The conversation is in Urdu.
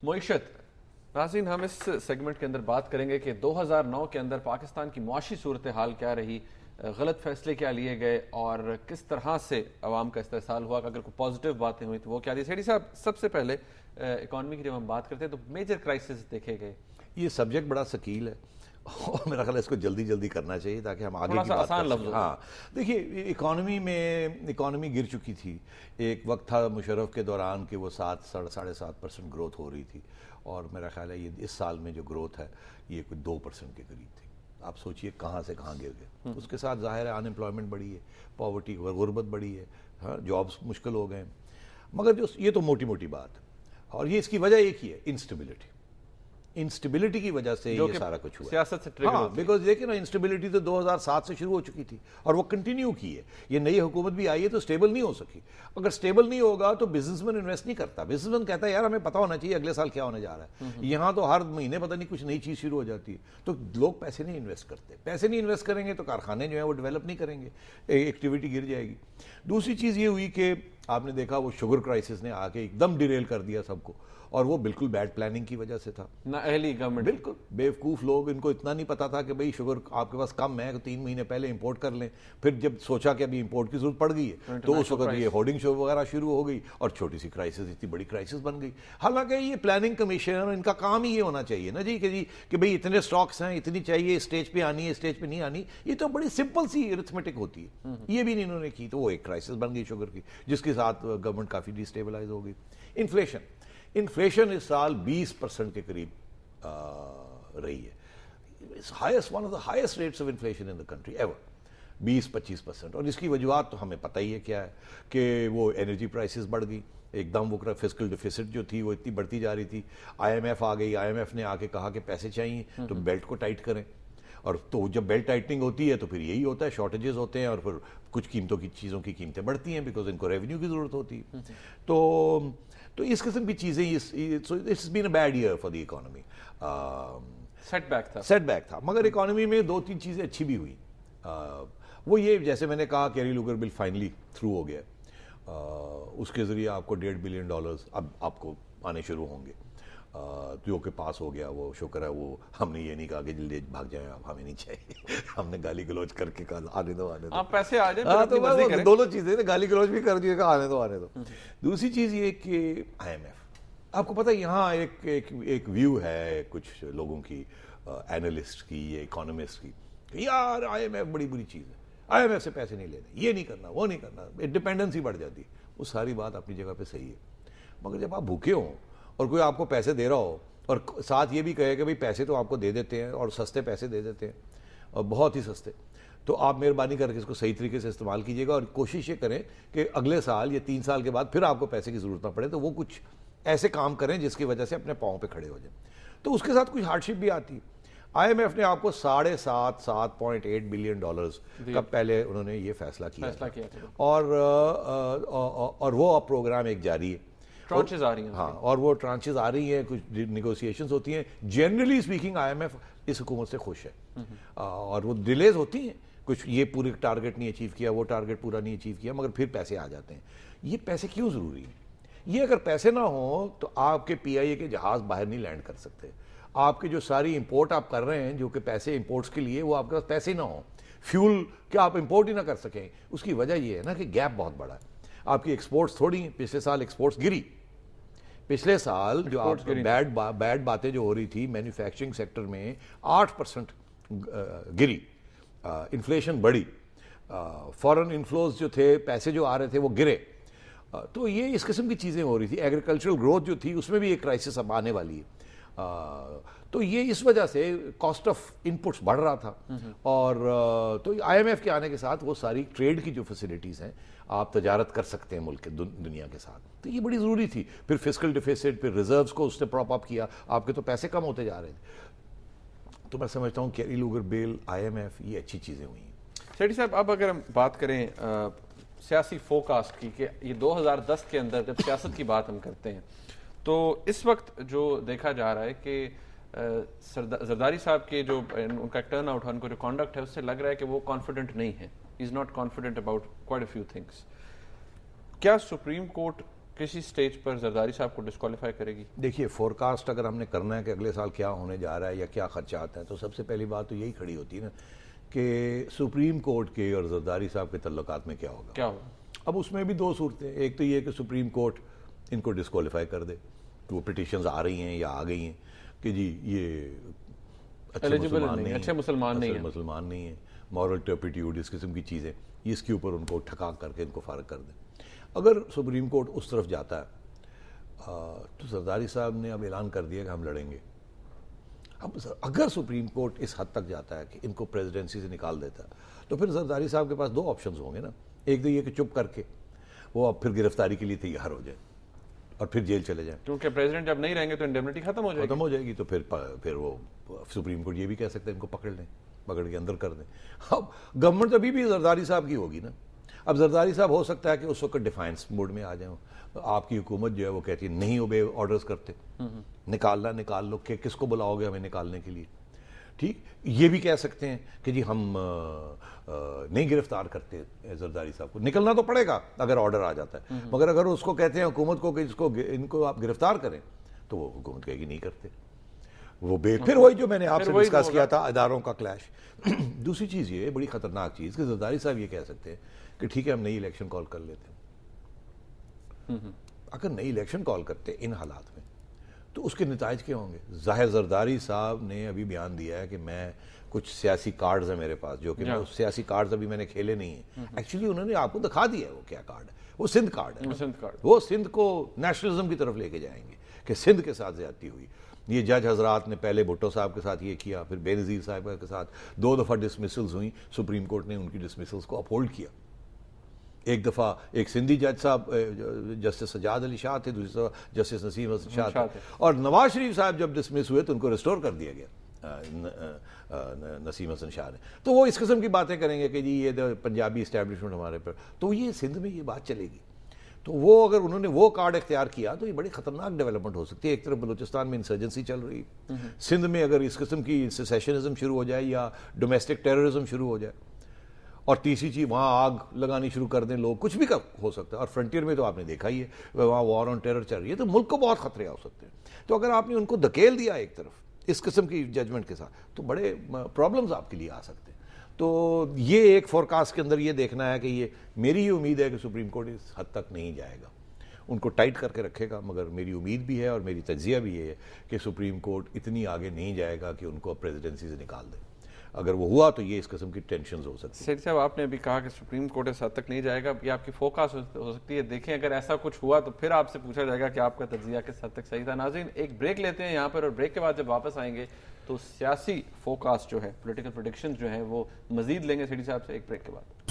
معیشت ناظرین، ہم اس سیگمنٹ کے اندر بات کریں گے کہ 2009 کے اندر پاکستان کی معاشی صورتحال کیا رہی، غلط فیصلے کیا لیے گئے اور کس طرح سے عوام کا استحصال ہوا. اگر کوئی پازیٹیو باتیں ہوئی تو وہ کیا دی. سیٹھی صاحب، سب سے پہلے اکانومی کی جب ہم بات کرتے ہیں تو میجر کرائسس دیکھے گئے. یہ سبجیکٹ بڑا ثقیل ہے اور میرا خیال ہے اس کو جلدی جلدی کرنا چاہیے تاکہ ہم آگے کی بات کر سکیں. ہاں دیکھیے، اکانومی گر چکی تھی. ایک وقت تھا مشرف کے دوران کہ وہ 7.5% گروتھ ہو رہی تھی، اور میرا خیال ہے یہ اس سال میں جو گروتھ ہے یہ کوئی 2% کے قریب تھی. آپ سوچئے کہاں سے کہاں گر گئے. اس کے ساتھ ظاہر ہے ان امپلائمنٹ بڑھی ہے، پاورٹی غربت بڑھی ہے، ہاں جابس مشکل ہو گئے. مگر یہ تو موٹی موٹی بات ہے، اور یہ اس کی وجہ ایک ہی ہے، انسٹیبلٹی کی وجہ سے یہ سارا کچھ ہوا. سیاست سے ٹریگر ہوتی ہے. بیکاز دیکھیں نا، انسٹیبلٹی تو 2007 سے شروع ہو چکی تھی اور وہ کنٹینیو کی ہے. یہ نئی حکومت بھی آئی ہے تو سٹیبل نہیں ہو سکی. اگر سٹیبل نہیں ہوگا تو بزنس مین انویسٹ نہیں کرتا. بزنس مین کہتا ہے یار ہمیں پتا ہونا چاہیے اگلے ساں کیا ہونے جا رہا ہے. یہاں تو ہر مہینے پتہ نہیں کچھ نئی چیز شروع ہو جاتی ہے، تو لوگ پیسے نہیں انویسٹ کرتے. پیسے نہیں انویسٹ کریں گے تو کارخانے جو ہیں وہ ڈیولپ نہیں کریں گے، ایکٹیویٹی گر جائے گی. دوسری چیز یہ ہوئی کہ آپ نے دیکھا وہ شوگر کرائسس نے آ کے ایک دم ڈیریل کر دیا سب کو، اور وہ بالکل بیڈ پلاننگ کی وجہ سے تھا. نااہلی گورنمنٹ، بالکل بیوقوف لوگ، ان کو اتنا نہیں پتا تھا کہ بھئی شوگر آپ کے پاس کم ہے، 3 مہینے پہلے امپورٹ کر لیں. پھر جب سوچا کہ ابھی امپورٹ کی ضرورت پڑ گئی ہے تو اس وقت یہ ہورڈنگ شو وغیرہ شروع ہو گئی اور چھوٹی سی کرائسس اتنی بڑی کرائسس بن گئی. حالانکہ یہ پلاننگ کمیشن ان کا کام ہی یہ ہونا چاہیے نا جی کہ بھئی اتنے سٹاکس ہیں، اتنی چاہیے، اسٹیج پہ آنی ہے، اسٹیج پہ نہیں آنی. یہ تو بڑی سمپل سی ارتھمیٹک ہوتی ہے. یہ بھی نہیں انہوں نے کی تو وہ ایک کرائسس بن گئی شوگر کی، جس کے ساتھ گورنمنٹ کافی ڈی اسٹیبلائز ہو گئی. انفلیشن اس سال 20% کے قریب رہی ہے. One of the highest rates of inflation in the country ever, 20-25%. اور اس کی وجوہات تو ہمیں پتہ ہی ہے کیا ہے، کہ وہ انرجی پرائسز بڑھ گئی ایک دم. وہ فسکل ڈیفیسٹ جو تھی وہ اتنی بڑھتی جا رہی تھی. آئی ایم ایف آ گئی، آئی ایم ایف نے آ کے کہا کہ پیسے چاہیے تو بیلٹ کو ٹائٹ کریں. اور تو جب بیلٹ ٹائٹنگ ہوتی ہے تو پھر یہی ہوتا ہے، شارٹیجز ہوتے ہیں اور پھر کچھ چیزوں کی قیمتیں بڑھتی ہیں بیکاز ان کو ریونیو کی ضرورت ہوتی ہے. تو اس قسم کی چیزیں، it's been a bad year for the economy. Set back تھا. مگر اکانومی میں 2-3 چیزیں اچھی بھی ہوئی. وہ یہ، جیسے میں نے کہا Kerry Lugar bill finally through ہو گیا. اس کے ذریعے آپ کو $1.5 بلین اب آپ کو آنے شروع ہوں گے، جو کہ پاس ہو گیا. وہ شکر ہے، وہ ہم نے یہ نہیں کہا کہ جلدی بھاگ جائیں، اب ہمیں نہیں چاہیے. ہم نے گالی گلوچ کر کے کہا آنے دو پیسے آ جائیں. تو دونوں چیزیں، گالی گلوچ بھی کر دیے کہ آنے دو. دوسری چیز یہ کہ آئی ایم ایف، آپ کو پتہ ہے یہاں ایک ویو ہے کچھ لوگوں کی، اینالسٹ کی، یہ اکانومسٹ کی، کہ یار آئی ایم ایف بڑی بری چیز ہے، آئی ایم ایف سے پیسے نہیں لینے، یہ نہیں کرنا، وہ نہیں کرنا، ڈپینڈنسی بڑھ جاتی. وہ ساری بات اپنی جگہ پہ صحیح ہے. مگر جب آپ بھوکے ہوں اور کوئی آپ کو پیسے دے رہا ہو اور ساتھ یہ بھی کہے کہ بھئی پیسے تو آپ کو دے دیتے ہیں اور سستے پیسے دے دیتے ہیں اور بہت ہی سستے، تو آپ مہربانی کر کے اس کو صحیح طریقے سے استعمال کیجیے گا. اور کوشش یہ کریں کہ اگلے سال یا 3 سال کے بعد پھر آپ کو پیسے کی ضرورت نہ پڑے تو وہ کچھ ایسے کام کریں جس کی وجہ سے اپنے پاؤں پہ کھڑے ہو جائیں. تو اس کے ساتھ کچھ ہارڈ شپ بھی آتی ہے. آئی ایم ایف نے آپ کو $7.8 بلین کا پہلے انہوں نے یہ فیصلہ کیا اور وہ پروگرام ایک جاری ہے. ٹرانچز آ رہی ہیں. ہاں، اور وہ ٹرانچز آ رہی ہیں، کچھ نیگوسیشنز ہوتی ہیں. Generally speaking I M F اس حکومت سے خوش ہے، اور وہ ڈیلیز ہوتی ہیں، کچھ یہ پورے ٹارگٹ نہیں اچیو کیا، وہ ٹارگٹ پورا نہیں اچیو کیا، مگر پھر پیسے آ جاتے ہیں. یہ پیسے کیوں ضروری ہیں؟ یہ اگر پیسے نہ ہوں تو آپ کے پی آئی اے کے جہاز باہر نہیں لینڈ کر سکتے. آپ کی جو ساری امپورٹ آپ کر رہے ہیں، جو کہ پیسے امپورٹس کے لیے، وہ آپ کے پاس پیسے نہ ہوں، فیول کہ آپ امپورٹ ہی نہ کر سکیں. اس کی وجہ یہ ہے نا کہ گیپ بہت بڑا ہے. آپ کی ایکسپورٹس تھوڑی ہیں. پچھلے سال ایکسپورٹس گری. پچھلے سال جو آپ بیڈ باتیں جو ہو رہی تھی مینوفیکچرنگ سیکٹر میں 8% گری. انفلیشن بڑھی. فورن انفلوز جو تھے، پیسے جو آ رہے تھے وہ گرے. تو یہ اس قسم کی چیزیں ہو رہی تھی. ایگریکلچرل گروتھ جو تھی اس میں بھی ایک کرائسس اب آنے والی ہے. تو یہ اس وجہ سے کاسٹ آف انپٹس بڑھ رہا تھا. اور تو آئی ایم ایف کے آنے کے ساتھ وہ ساری ٹریڈ کی جو فیسلٹیز ہیں، آپ تجارت کر سکتے ہیں ملک دنیا کے ساتھ، تو یہ بڑی ضروری تھی. پھر فسکل ڈیفیسٹ، پھر ریزروز کو اس نے پراپ اپ کیا. آپ کے تو پیسے کم ہوتے جا رہے تھے. تو میں سمجھتا ہوں Kerry Lugar bill, I M F, یہ اچھی چیزیں ہوئی ہیں. سیٹھی صاحب، اب اگر ہم بات کریں سیاسی فوکاسٹ کی، کہ یہ 2010 کے اندر جب سیاست کی بات ہم کرتے ہیں تو اس وقت جو دیکھا جا رہا ہے کہ زرداری صاحب کے جو ان کا ٹرن آؤٹ ہے، ان کو جو کانڈکٹ ہے، اس سے لگ رہا ہے کہ وہ کانفیڈنٹ نہیں ہے. He is not confident about quite a few things. کیا سپریم کورٹ کسی سٹیج پر زرداری صاحب کو ڈسکوالیفائی کرے گی؟ دیکھیے فورکاسٹ اگر ہم نے کرنا ہے کہ اگلے سال کیا ہونے جا رہا ہے یا کیا خدشات ہیں، تو سب سے پہلی بات تو یہی کھڑی ہوتی ہے نا کہ سپریم کورٹ کے اور زرداری صاحب کے تعلقات میں کیا ہوگا۔ اب اس میں بھی دو صورتیں، ایک تو یہ کہ سپریم کورٹ ان کو ڈسکوالیفائی کر دے، وہ پٹیشنز آ رہی ہیں یا آ گئی ہیں کہ جی یہ اچھے مسلمان نہیں ہیں، مورل ٹرپیٹیوڈ اس قسم کی چیزیں، اس کے اوپر ان کو ٹھکا کر کے ان کو فارغ کر دیں۔ اگر سپریم کورٹ اس طرف جاتا ہے تو زرداری صاحب نے اب اعلان کر دیا کہ ہم لڑیں گے۔ اب اگر سپریم کورٹ اس حد تک جاتا ہے کہ ان کو پریزیڈنسی سے نکال دیتا ہے تو پھر زرداری صاحب کے پاس دو آپشنز ہوں گے نا، ایک تو یہ کہ چپ کر کے وہ اب پھر گرفتاری کے لیے تیار ہو جائے اور پھر جیل چلے جائیں، کیونکہ پریزیڈنٹ جب نہیں رہیں گے تو انڈیمنٹی ختم ہو جائے گی، تو پھر وہ سپریم کورٹ یہ بھی کہہ سکتے ہیں ان کو پکڑ لیں، پکڑ کے اندر کر دیں۔ اب گورنمنٹ ابھی بھی زرداری صاحب کی ہوگی نا، اب زرداری صاحب ہو سکتا ہے کہ اس وقت ڈیفائنس موڈ میں آ جائیں، آپ کی حکومت جو ہے وہ کہتی ہے نہیں اوبے آرڈرز کرتے، نکالنا نکال لو، کہ کس کو بلاؤ گے ہمیں نکالنے کے لیے، ٹھیک۔ یہ بھی کہہ سکتے ہیں کہ جی ہم نہیں گرفتار کرتے زرداری صاحب کو، نکلنا تو پڑے گا اگر آرڈر آ جاتا ہے، مگر اگر اس کو کہتے ہیں حکومت کو کہ ان کو آپ گرفتار کریں تو وہ حکومت کہے گی نہیں کرتے، وہ پھر وہی جو میں نے آپ سے ڈسکس کیا تھا اداروں کا کلیش۔ دوسری چیز یہ بڑی خطرناک چیز کہ زرداری صاحب یہ کہہ سکتے ہیں کہ ٹھیک ہے ہم نئی الیکشن کال کر لیتے ہیں۔ اگر نئی الیکشن کال کرتے ان حالات میں تو اس کے نتائج کیا ہوں گے؟ ظاہر زرداری صاحب نے ابھی بیان دیا ہے کہ میں کچھ سیاسی کارڈز ہیں میرے پاس، جو کہ میں سیاسی کارڈز ابھی میں نے کھیلے نہیں ہیں۔ ایکچولی انہوں نے آپ کو دکھا دیا ہے وہ کیا کارڈ ہے، وہ سندھ کارڈ ہے، وہ سندھ کو نیشنلزم کی طرف لے کے جائیں گے کہ سندھ کے ساتھ زیادتی ہوئی۔ یہ جج حضرات نے پہلے بھٹو صاحب کے ساتھ یہ کیا، پھر بے نظیر صاحب کے ساتھ 2 دفعہ ڈسمسلز ہوئیں، سپریم کورٹ نے ان کی ڈسمسلز کو اپہولڈ کیا۔ ایک دفعہ ایک سندھی جج صاحب جسٹس سجاد علی شاہ تھے، دوسری دفعہ جسٹس نسیم حسن شاہ تھے، اور نواز شریف صاحب جب ڈسمس ہوئے تو ان کو ریسٹور کر دیا گیا نسیم حسن شاہ نے۔ تو وہ اس قسم کی باتیں کریں گے کہ جی یہ پنجابی اسٹیبلشمنٹ ہمارے پر، تو یہ سندھ میں یہ بات چلے گی۔ تو وہ اگر انہوں نے وہ کارڈ اختیار کیا تو یہ بڑی خطرناک ڈیولپمنٹ ہو سکتی ہے۔ ایک طرف بلوچستان میں انسرجنسی چل رہی، سندھ میں اگر اس قسم کی سیشنزم شروع ہو جائے یا ڈومیسٹک ٹیررزم شروع ہو جائے، اور تیسری چیز وہاں آگ لگانی شروع کر دیں لوگ، کچھ بھی ہو سکتا ہے۔ اور فرنٹیئر میں تو آپ نے دیکھا ہی ہے وہاں وار آن ٹیرر چل رہی ہے، تو ملک کو بہت خطرے ہو سکتے ہیں۔ تو اگر آپ نے ان کو دھکیل دیا ایک طرف اس قسم کی ججمنٹ کے ساتھ تو بڑے پرابلمز آپ کے لیے آ سکتے ہیں۔ تو یہ ایک فورکاسٹ کے اندر یہ دیکھنا ہے کہ یہ میری یہ امید ہے کہ سپریم کورٹ اس حد تک نہیں جائے گا، ان کو ٹائٹ کر کے رکھے گا، مگر میری امید بھی ہے اور میری تجزیہ بھی یہ ہے کہ سپریم کورٹ اتنی آگے نہیں جائے گا کہ ان کو پریزیڈنسی سے نکال دے۔ اگر وہ ہوا تو یہ اس قسم کی ٹینشنز ہو سکتی ہیں۔ سید صاحب آپ نے ابھی کہا کہ سپریم کورٹ اس حد تک نہیں جائے گا، یہ آپ کی فوکس ہو سکتی ہے، دیکھیں اگر ایسا کچھ ہوا تو پھر آپ سے پوچھا جائے گا کہ آپ کا تجزیہ کس حد تک صحیح تھا۔ ناظرین ایک بریک لیتے ہیں یہاں پر، اور بریک کے بعد جب واپس آئیں گے تو سیاسی فوکس جو ہے، پولیٹیکل پریڈکشن جو ہے وہ مزید لیں گے سیٹھی صاحب سے، ایک بریک کے بعد۔